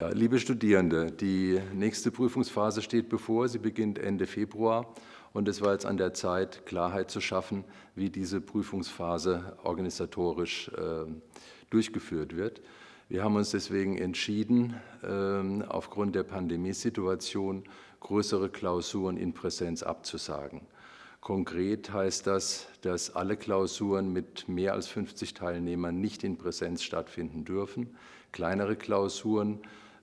Ja, liebe Studierende, die nächste Prüfungsphase steht bevor. Sie beginnt Ende Februar und es war jetzt an der Zeit, Klarheit zu schaffen, wie diese Prüfungsphase organisatorisch durchgeführt wird. Wir haben uns deswegen entschieden, aufgrund der Pandemiesituation größere Klausuren in Präsenz abzusagen. Konkret heißt das, dass alle Klausuren mit mehr als 50 Teilnehmern nicht in Präsenz stattfinden dürfen. Kleinere Klausuren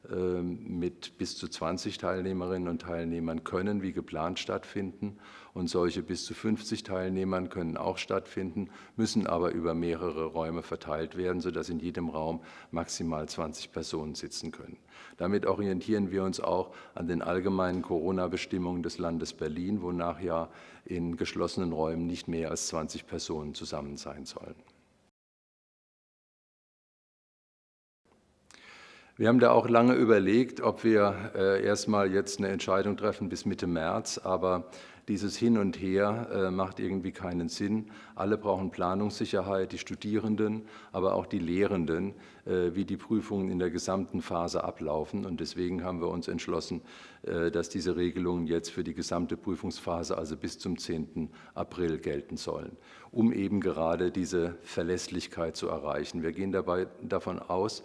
mit bis zu 20 Teilnehmerinnen und Teilnehmern können wie geplant stattfinden und solche bis zu 50 Teilnehmern können auch stattfinden, müssen aber über mehrere Räume verteilt werden, sodass in jedem Raum maximal 20 Personen sitzen können. Damit orientieren wir uns auch an den allgemeinen Corona-Bestimmungen des Landes Berlin, wonach ja in geschlossenen Räumen nicht mehr als 20 Personen zusammen sein sollen. Wir haben da auch lange überlegt, ob wir erstmal jetzt eine Entscheidung treffen bis Mitte März, aber dieses Hin und Her macht irgendwie keinen Sinn. Alle brauchen Planungssicherheit, die Studierenden, aber auch die Lehrenden, wie die Prüfungen in der gesamten Phase ablaufen. Und deswegen haben wir uns entschlossen, dass diese Regelungen jetzt für die gesamte Prüfungsphase, also bis zum 10. April, gelten sollen, um eben gerade diese Verlässlichkeit zu erreichen. Wir gehen dabei davon aus,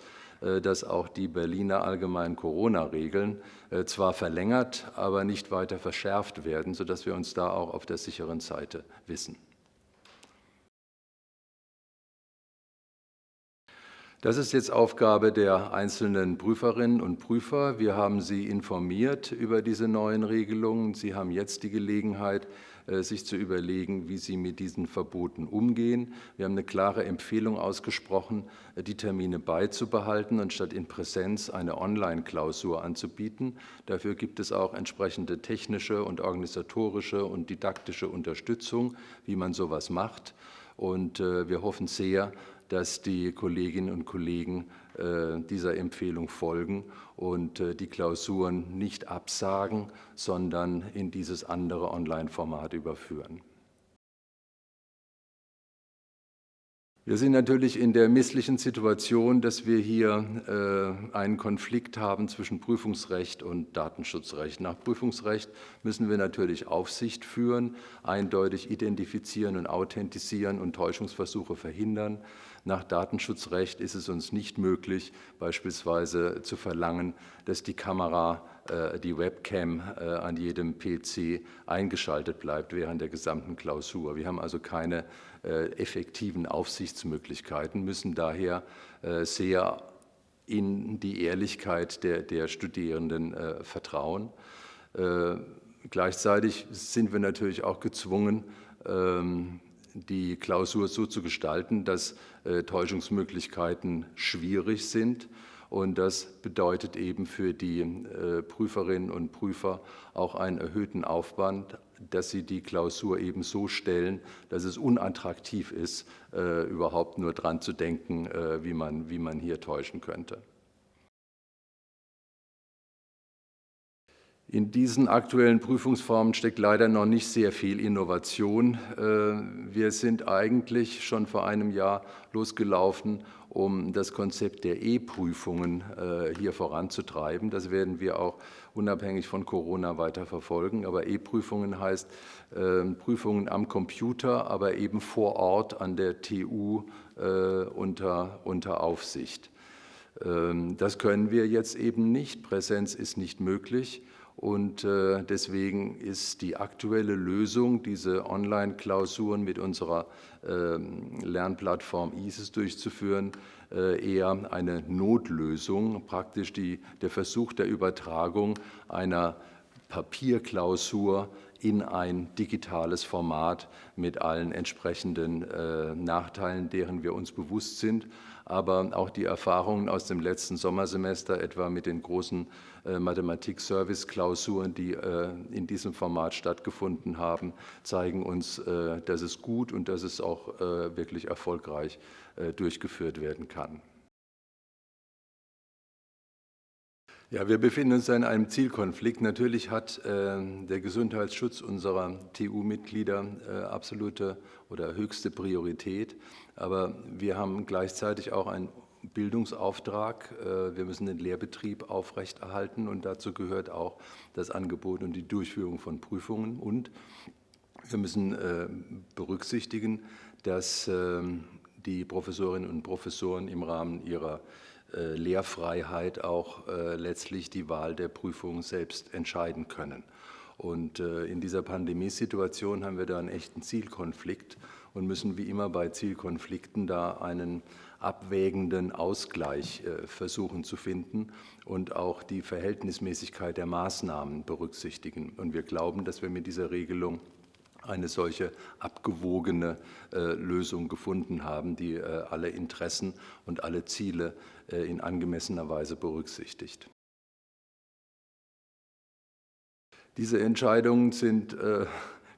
dass auch die Berliner allgemeinen Corona-Regeln zwar verlängert, aber nicht weiter verschärft werden, sodass wir uns da auch auf der sicheren Seite wissen. Das ist jetzt Aufgabe der einzelnen Prüferinnen und Prüfer. Wir haben Sie informiert über diese neuen Regelungen. Sie haben jetzt die Gelegenheit, sich zu überlegen, wie Sie mit diesen Verboten umgehen. Wir haben eine klare Empfehlung ausgesprochen, die Termine beizubehalten und statt in Präsenz eine Online-Klausur anzubieten. Dafür gibt es auch entsprechende technische und organisatorische und didaktische Unterstützung, wie man sowas macht. Und wir hoffen sehr, dass die Kolleginnen und Kollegen dieser Empfehlung folgen und die Klausuren nicht absagen, sondern in dieses andere Online-Format überführen. Wir sind natürlich in der misslichen Situation, dass wir hier einen Konflikt haben zwischen Prüfungsrecht und Datenschutzrecht. Nach Prüfungsrecht müssen wir natürlich Aufsicht führen, eindeutig identifizieren und authentisieren und Täuschungsversuche verhindern. Nach Datenschutzrecht ist es uns nicht möglich, beispielsweise zu verlangen, dass die Kamera, die Webcam an jedem PC eingeschaltet bleibt während der gesamten Klausur. Wir haben also keine effektiven Aufsichtsmöglichkeiten, müssen daher sehr in die Ehrlichkeit der Studierenden vertrauen. Gleichzeitig sind wir natürlich auch gezwungen, die Klausur so zu gestalten, dass Täuschungsmöglichkeiten schwierig sind. Und das bedeutet eben für die Prüferinnen und Prüfer auch einen erhöhten Aufwand, dass sie die Klausur eben so stellen, dass es unattraktiv ist, überhaupt nur dran zu denken, wie man hier täuschen könnte. In diesen aktuellen Prüfungsformen steckt leider noch nicht sehr viel Innovation. Wir sind eigentlich schon vor einem Jahr losgelaufen, um das Konzept der E-Prüfungen hier voranzutreiben. Das werden wir auch unabhängig von Corona weiter verfolgen. Aber E-Prüfungen heißt Prüfungen am Computer, aber eben vor Ort an der TU unter Aufsicht. Das können wir jetzt eben nicht. Präsenz ist nicht möglich. Und deswegen ist die aktuelle Lösung, diese Online-Klausuren mit unserer Lernplattform ISIS durchzuführen, eher eine Notlösung, praktisch der Versuch der Übertragung einer Papierklausur in ein digitales Format mit allen entsprechenden Nachteilen, deren wir uns bewusst sind. Aber auch die Erfahrungen aus dem letzten Sommersemester, etwa mit den großen Mathematik-Service-Klausuren, die in diesem Format stattgefunden haben, zeigen uns, dass es gut und dass es auch wirklich erfolgreich durchgeführt werden kann. Ja, wir befinden uns in einem Zielkonflikt. Natürlich hat der Gesundheitsschutz unserer TU-Mitglieder absolute oder höchste Priorität, aber wir haben gleichzeitig auch ein Bildungsauftrag. Wir müssen den Lehrbetrieb aufrechterhalten und dazu gehört auch das Angebot und die Durchführung von Prüfungen. Und wir müssen berücksichtigen, dass die Professorinnen und Professoren im Rahmen ihrer Lehrfreiheit auch letztlich die Wahl der Prüfung selbst entscheiden können. Und in dieser Pandemiesituation haben wir da einen echten Zielkonflikt und müssen wie immer bei Zielkonflikten da einen abwägenden Ausgleich versuchen zu finden und auch die Verhältnismäßigkeit der Maßnahmen berücksichtigen. Und wir glauben, dass wir mit dieser Regelung eine solche abgewogene Lösung gefunden haben, die alle Interessen und alle Ziele in angemessener Weise berücksichtigt. Diese Entscheidungen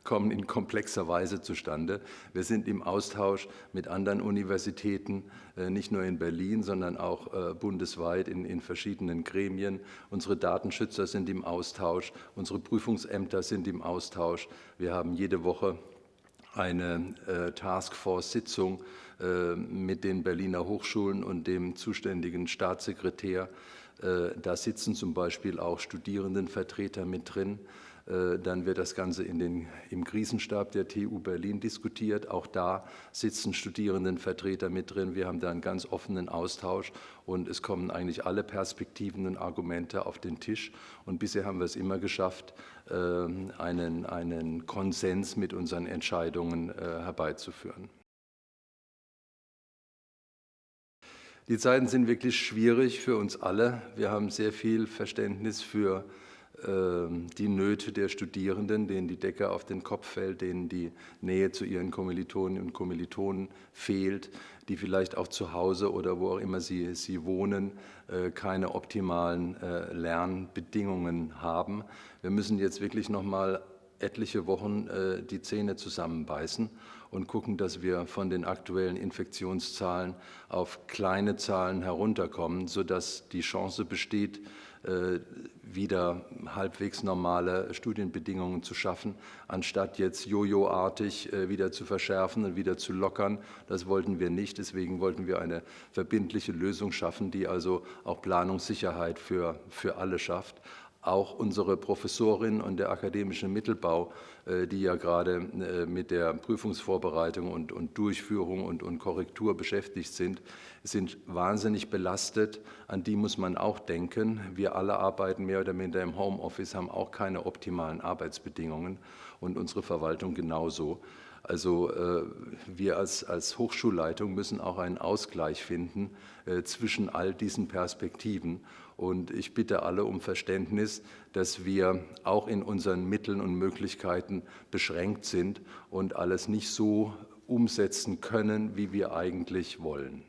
kommen in komplexer Weise zustande. Wir sind im Austausch mit anderen Universitäten, nicht nur in Berlin, sondern auch bundesweit in verschiedenen Gremien. Unsere Datenschützer sind im Austausch, unsere Prüfungsämter sind im Austausch. Wir haben jede Woche eine Taskforce-Sitzung mit den Berliner Hochschulen und dem zuständigen Staatssekretär. Da sitzen zum Beispiel auch Studierendenvertreter mit drin. Dann wird das Ganze im Krisenstab der TU Berlin diskutiert. Auch da sitzen Studierendenvertreter mit drin. Wir haben da einen ganz offenen Austausch und es kommen eigentlich alle Perspektiven und Argumente auf den Tisch. Und bisher haben wir es immer geschafft, einen Konsens mit unseren Entscheidungen herbeizuführen. Die Zeiten sind wirklich schwierig für uns alle. Wir haben sehr viel Verständnis für die Nöte der Studierenden, denen die Decke auf den Kopf fällt, denen die Nähe zu ihren Kommilitoninnen und Kommilitonen fehlt, die vielleicht auch zu Hause oder wo auch immer sie wohnen, keine optimalen Lernbedingungen haben. Wir müssen jetzt wirklich noch mal etliche Wochen die Zähne zusammenbeißen und gucken, dass wir von den aktuellen Infektionszahlen auf kleine Zahlen herunterkommen, sodass die Chance besteht, wieder halbwegs normale Studienbedingungen zu schaffen, anstatt jetzt jojoartig wieder zu verschärfen und wieder zu lockern. Das wollten wir nicht. Deswegen wollten wir eine verbindliche Lösung schaffen, die also auch Planungssicherheit für alle schafft. Auch unsere Professorin und der akademische Mittelbau, die ja gerade mit der Prüfungsvorbereitung und Durchführung und Korrektur beschäftigt sind wahnsinnig belastet. An die muss man auch denken. Wir alle arbeiten mehr oder minder im Homeoffice, haben auch keine optimalen Arbeitsbedingungen und unsere Verwaltung genauso. Also wir als Hochschulleitung müssen auch einen Ausgleich finden zwischen all diesen Perspektiven. Und ich bitte alle um Verständnis, dass wir auch in unseren Mitteln und Möglichkeiten beschränkt sind und alles nicht so umsetzen können, wie wir eigentlich wollen.